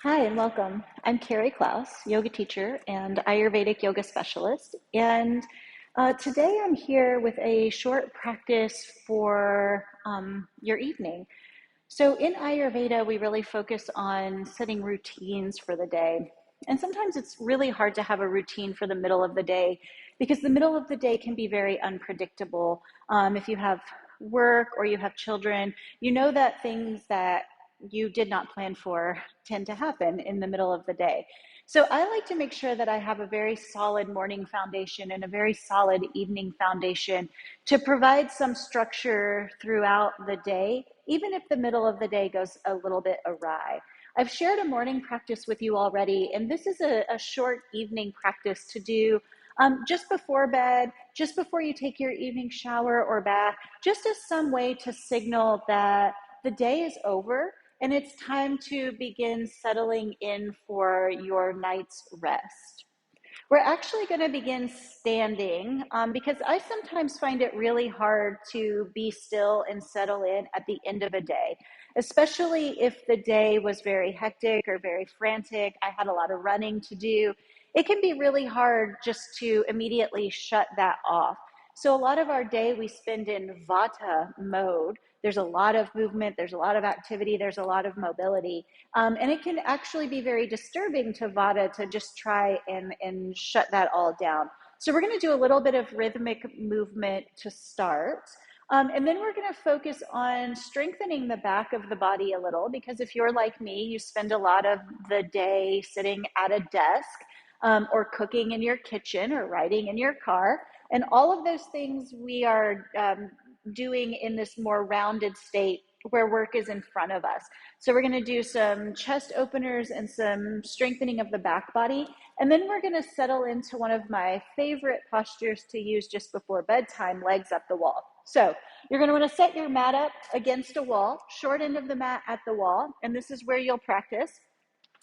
Hi and welcome. I'm Carrie Klaus, yoga teacher and Ayurvedic yoga specialist. And today I'm here with a short practice for your evening. So in Ayurveda, we really focus on setting routines for the day. And sometimes it's really hard to have a routine for the middle of the day because the middle of the day can be very unpredictable. If you have work or you have children, you know that things that you did not plan for tend to happen in the middle of the day. So I like to make sure that I have a very solid morning foundation and a very solid evening foundation to provide some structure throughout the day, even if the middle of the day goes a little bit awry. I've shared a morning practice with you already, and this is a short evening practice to do just before bed, just before you take your evening shower or bath, just as some way to signal that the day is over and it's time to begin settling in for your night's rest. We're actually going to begin standing because I sometimes find it really hard to be still and settle in at the end of a day, especially if the day was very hectic or very frantic. I had a lot of running to do. It can be really hard just to immediately shut that off. So a lot of our day we spend in vata mode. There's a lot of movement, there's a lot of activity, there's a lot of mobility. And it can actually be very disturbing to vata to just try and shut that all down. So we're going to do a little bit of rhythmic movement to start. And then we're going to focus on strengthening the back of the body a little, because if you're like me, you spend a lot of the day sitting at a desk or cooking in your kitchen or riding in your car. And all of those things we are doing in this more rounded state where work is in front of us. So we're going to do some chest openers and some strengthening of the back body. And then we're going to settle into one of my favorite postures to use just before bedtime, legs up the wall. So you're going to want to set your mat up against a wall, short end of the mat at the wall. And this is where you'll practice.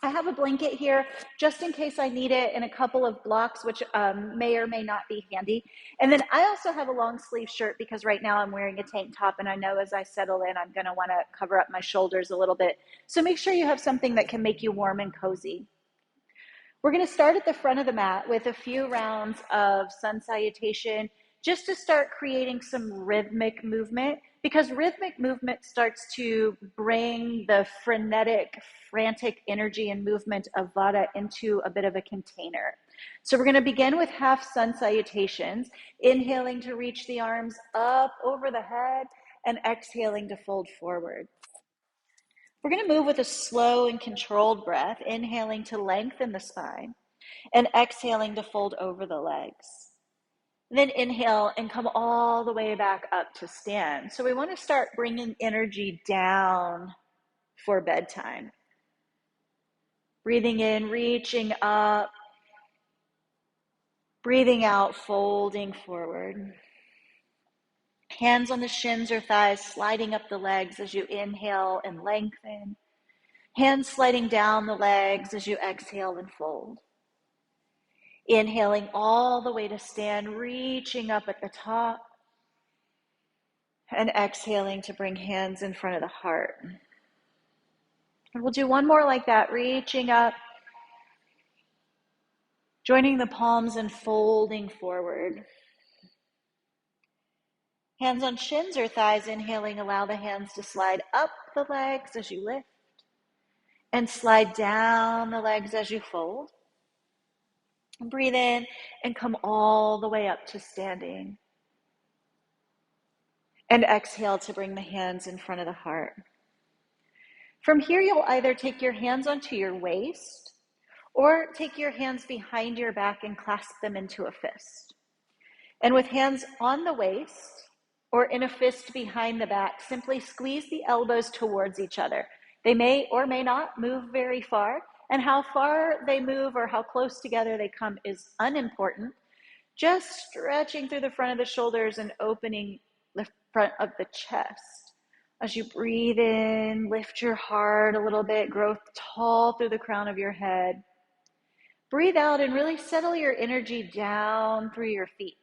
I have a blanket here just in case I need it, and a couple of blocks, which may or may not be handy. And then I also have a long sleeve shirt because right now I'm wearing a tank top, and I know as I settle in, I'm going to want to cover up my shoulders a little bit. So make sure you have something that can make you warm and cozy. We're going to start at the front of the mat with a few rounds of sun salutation just to start creating some rhythmic movement, because rhythmic movement starts to bring the frenetic, frantic energy and movement of vata into a bit of a container. So we're going to begin with half sun salutations, inhaling to reach the arms up over the head and exhaling to fold forward. We're going to move with a slow and controlled breath, inhaling to lengthen the spine and exhaling to fold over the legs. Then inhale and come all the way back up to stand. So we want to start bringing energy down for bedtime. Breathing in, reaching up. Breathing out, folding forward. Hands on the shins or thighs, sliding up the legs as you inhale and lengthen. Hands sliding down the legs as you exhale and fold. Inhaling all the way to stand, reaching up at the top. And exhaling to bring hands in front of the heart. And we'll do one more like that, reaching up, joining the palms and folding forward. Hands on shins or thighs, inhaling, allow the hands to slide up the legs as you lift, and slide down the legs as you fold. And breathe in and come all the way up to standing. And exhale to bring the hands in front of the heart. From here, you'll either take your hands onto your waist or take your hands behind your back and clasp them into a fist. And with hands on the waist or in a fist behind the back, simply squeeze the elbows towards each other. They may or may not move very far, and how far they move or how close together they come is unimportant. Just stretching through the front of the shoulders and opening the front of the chest. As you breathe in, lift your heart a little bit, grow tall through the crown of your head. Breathe out and really settle your energy down through your feet.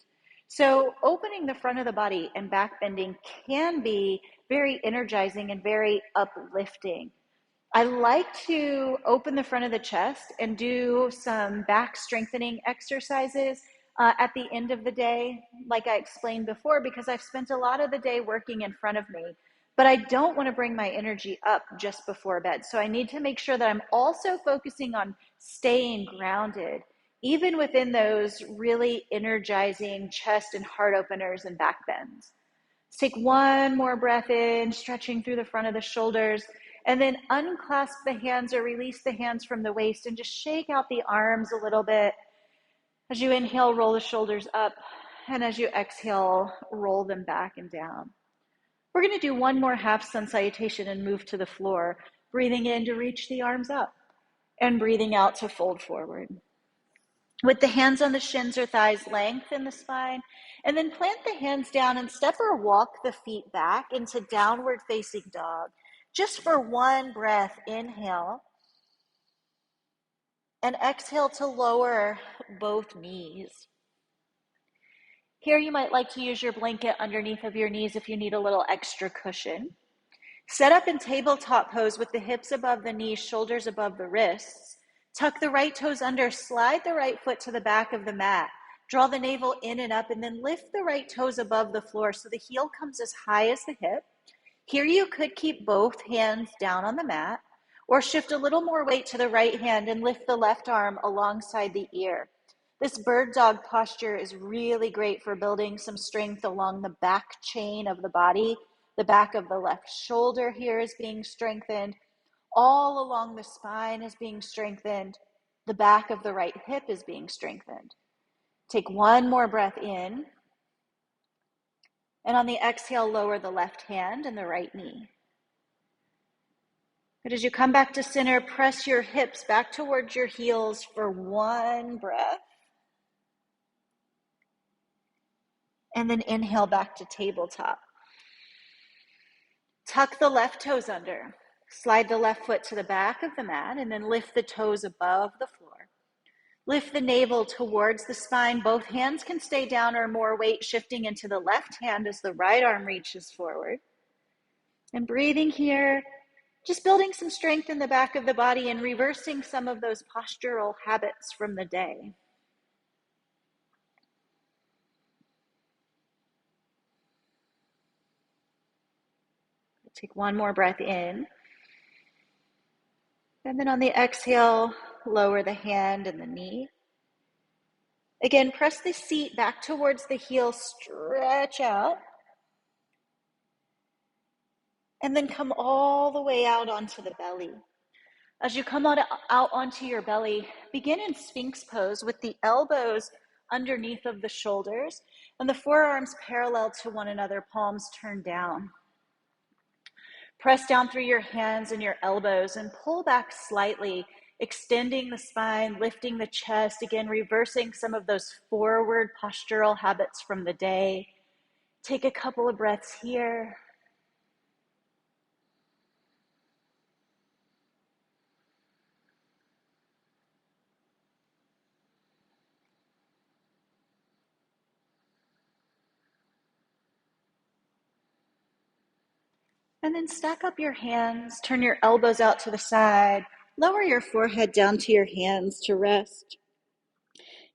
So opening the front of the body and back bending can be very energizing and very uplifting. I like to open the front of the chest and do some back strengthening exercises at the end of the day, like I explained before, because I've spent a lot of the day working in front of me. But I don't want to bring my energy up just before bed. So I need to make sure that I'm also focusing on staying grounded, even within those really energizing chest and heart openers and back bends. Let's take one more breath in, stretching through the front of the shoulders, and then unclasp the hands or release the hands from the waist and just shake out the arms a little bit. As you inhale, roll the shoulders up, and as you exhale, roll them back and down. We're going to do one more half sun salutation and move to the floor, breathing in to reach the arms up and breathing out to fold forward. With the hands on the shins or thighs, lengthen the spine, and then plant the hands down and step or walk the feet back into downward facing dog. Just for one breath, inhale, and exhale to lower both knees. Here you might like to use your blanket underneath of your knees if you need a little extra cushion. Set up in tabletop pose with the hips above the knees, shoulders above the wrists. Tuck the right toes under, slide the right foot to the back of the mat. Draw the navel in and up, and then lift the right toes above the floor so the heel comes as high as the hip. Here you could keep both hands down on the mat, or shift a little more weight to the right hand and lift the left arm alongside the ear. This bird dog posture is really great for building some strength along the back chain of the body. The back of the left shoulder here is being strengthened. All along the spine is being strengthened. The back of the right hip is being strengthened. Take one more breath in. And on the exhale, lower the left hand and the right knee. But as you come back to center, press your hips back towards your heels for one breath. And then inhale back to tabletop. Tuck the left toes under. Slide the left foot to the back of the mat and then lift the toes above the floor. Lift the navel towards the spine. Both hands can stay down or more weight shifting into the left hand as the right arm reaches forward. And breathing here, just building some strength in the back of the body and reversing some of those postural habits from the day. Take one more breath in. And then on the exhale, lower the hand and the knee. Again, press the seat back towards the heel, stretch out. And then come all the way out onto the belly. As you come out onto your belly, begin in Sphinx pose with the elbows underneath of the shoulders and the forearms parallel to one another, palms turned down. Press down through your hands and your elbows and pull back slightly, extending the spine, lifting the chest, again, reversing some of those forward postural habits from the day. Take a couple of breaths here. And then stack up your hands, turn your elbows out to the side, lower your forehead down to your hands to rest.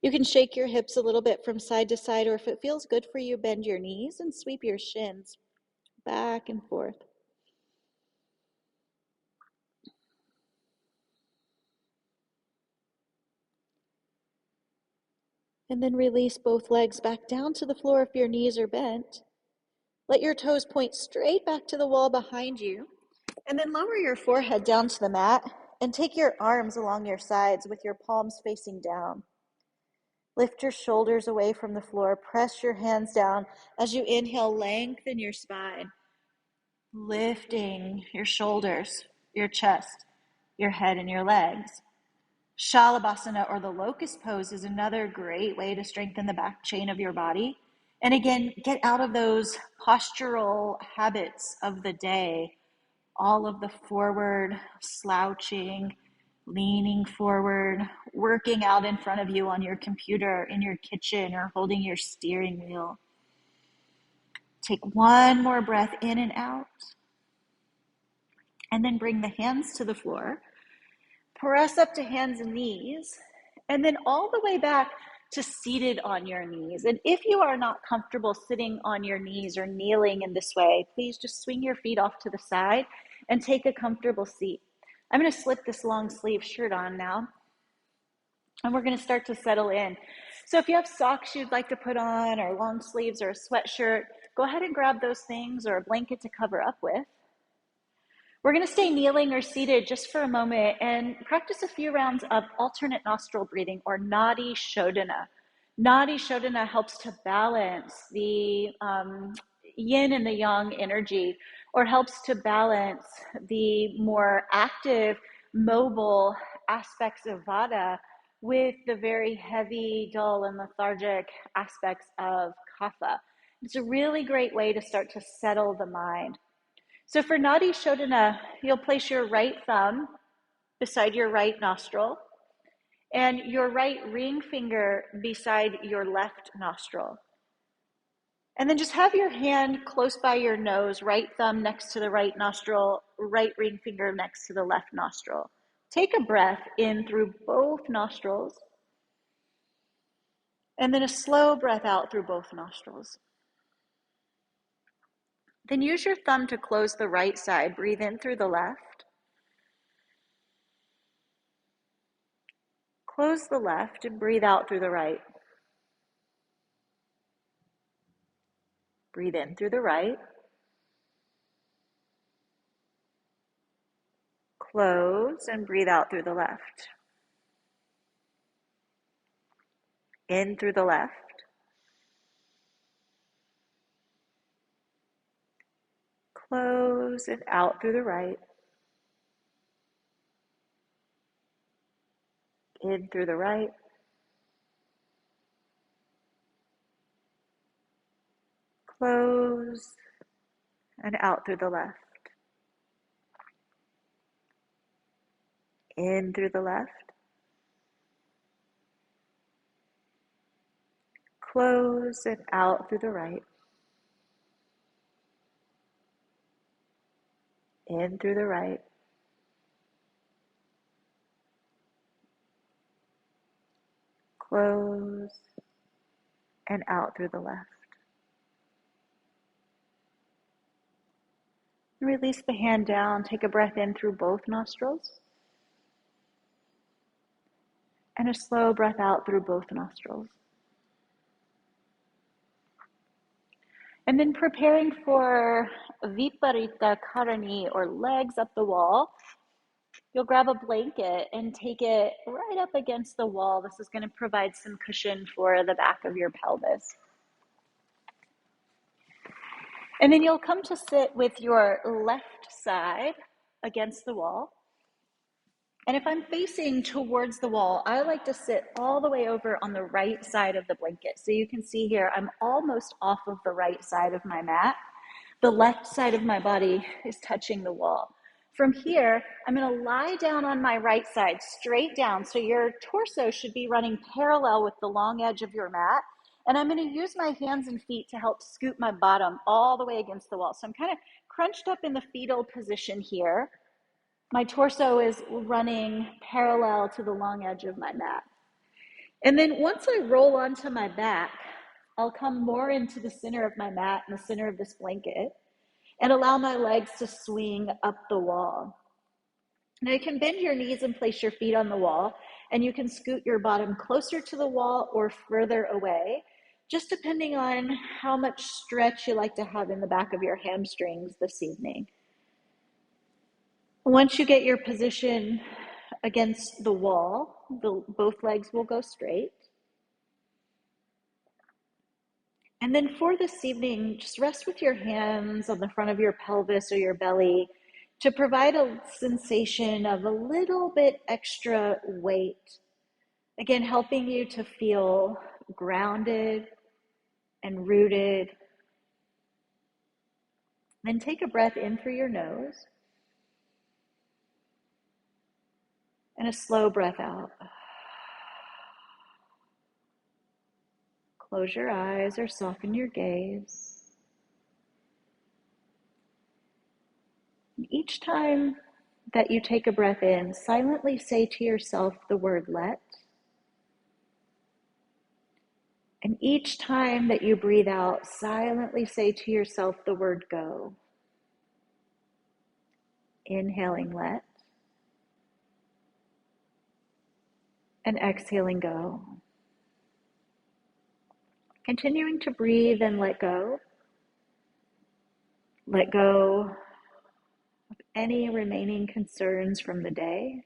You can shake your hips a little bit from side to side, or if it feels good for you, bend your knees and sweep your shins back and forth. And then release both legs back down to the floor if your knees are bent. Let your toes point straight back to the wall behind you. And then lower your forehead down to the mat and take your arms along your sides with your palms facing down. Lift your shoulders away from the floor. Press your hands down. As you inhale, lengthen your spine. Lifting your shoulders, your chest, your head, and your legs. Shalabhasana, or the locust pose, is another great way to strengthen the back chain of your body. And again, get out of those postural habits of the day, all of the forward slouching, leaning forward, working out in front of you on your computer, in your kitchen, or holding your steering wheel. Take one more breath in and out. And then bring the hands to the floor. Press up to hands and knees, and then all the way back to seated on your knees. And if you are not comfortable sitting on your knees or kneeling in this way, please just swing your feet off to the side and take a comfortable seat. I'm going to slip this long sleeve shirt on now, and we're going to start to settle in. So if you have socks you'd like to put on, or long sleeves, or a sweatshirt, go ahead and grab those things, or a blanket to cover up with. We're going to stay kneeling or seated just for a moment and practice a few rounds of alternate nostril breathing, or Nadi Shodhana. Nadi Shodhana helps to balance the yin and the yang energy, or helps to balance the more active, mobile aspects of Vata with the very heavy, dull, and lethargic aspects of Kapha. It's a really great way to start to settle the mind. So for Nadi Shodhana, you'll place your right thumb beside your right nostril and your right ring finger beside your left nostril. And then just have your hand close by your nose, right thumb next to the right nostril, right ring finger next to the left nostril. Take a breath in through both nostrils, and then a slow breath out through both nostrils. Then use your thumb to close the right side. Breathe in through the left. Close the left and breathe out through the right. Breathe in through the right. Close and breathe out through the left. In through the left. Close and out through the right. In through the right. Close and out through the left. In through the left. Close and out through the right. In through the right. Close and out through the left. Release the hand down. Take a breath in through both nostrils. And a slow breath out through both nostrils. And then preparing for Viparita Karani, or legs up the wall, you'll grab a blanket and take it right up against the wall. This is going to provide some cushion for the back of your pelvis. And then you'll come to sit with your left side against the wall. And if I'm facing towards the wall, I like to sit all the way over on the right side of the blanket. So you can see here, I'm almost off of the right side of my mat. The left side of my body is touching the wall. From here, I'm going to lie down on my right side, straight down. So your torso should be running parallel with the long edge of your mat. And I'm going to use my hands and feet to help scoop my bottom all the way against the wall. So I'm kind of crunched up in the fetal position here. My torso is running parallel to the long edge of my mat. And then once I roll onto my back, I'll come more into the center of my mat and the center of this blanket and allow my legs to swing up the wall. Now you can bend your knees and place your feet on the wall, and you can scoot your bottom closer to the wall or further away, just depending on how much stretch you like to have in the back of your hamstrings this evening. Once you get your position against the wall, both legs will go straight. And then for this evening, just rest with your hands on the front of your pelvis or your belly to provide a sensation of a little bit extra weight. Again, helping you to feel grounded and rooted. Then take a breath in through your nose and a slow breath out. Close your eyes or soften your gaze. Each each time that you take a breath in, silently say to yourself the word let. And each time that you breathe out, silently say to yourself the word go. Inhaling let. And exhaling go. Continuing to breathe and let go. Let go of any remaining concerns from the day.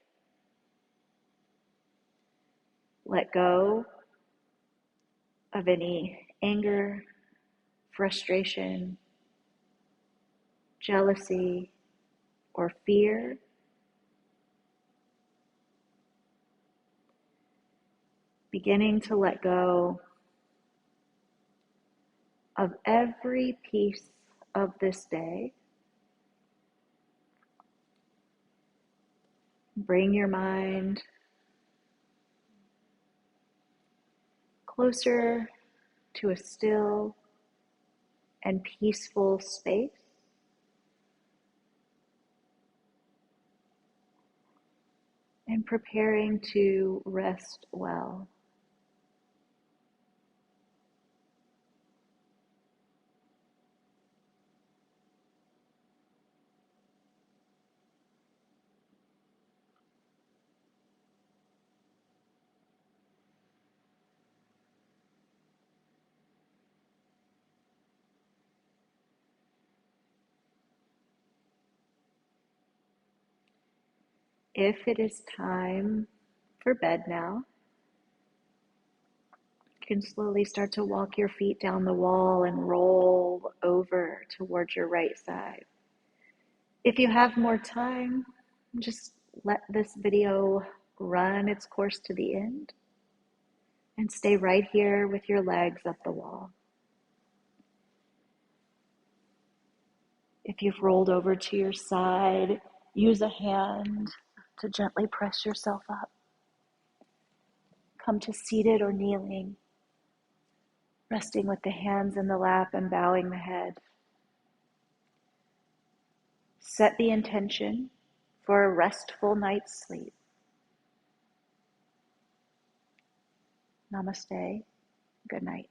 Let go of any anger, frustration, jealousy, or fear. Beginning to let go of every piece of this day. Bring your mind closer to a still and peaceful space. And preparing to rest well. If it is time for bed now, you can slowly start to walk your feet down the wall and roll over towards your right side. If you have more time, just let this video run its course to the end and stay right here with your legs up the wall. If you've rolled over to your side, use a hand to gently press yourself up. Come to seated or kneeling, resting with the hands in the lap and bowing the head. Set the intention for a restful night's sleep. Namaste. Good night.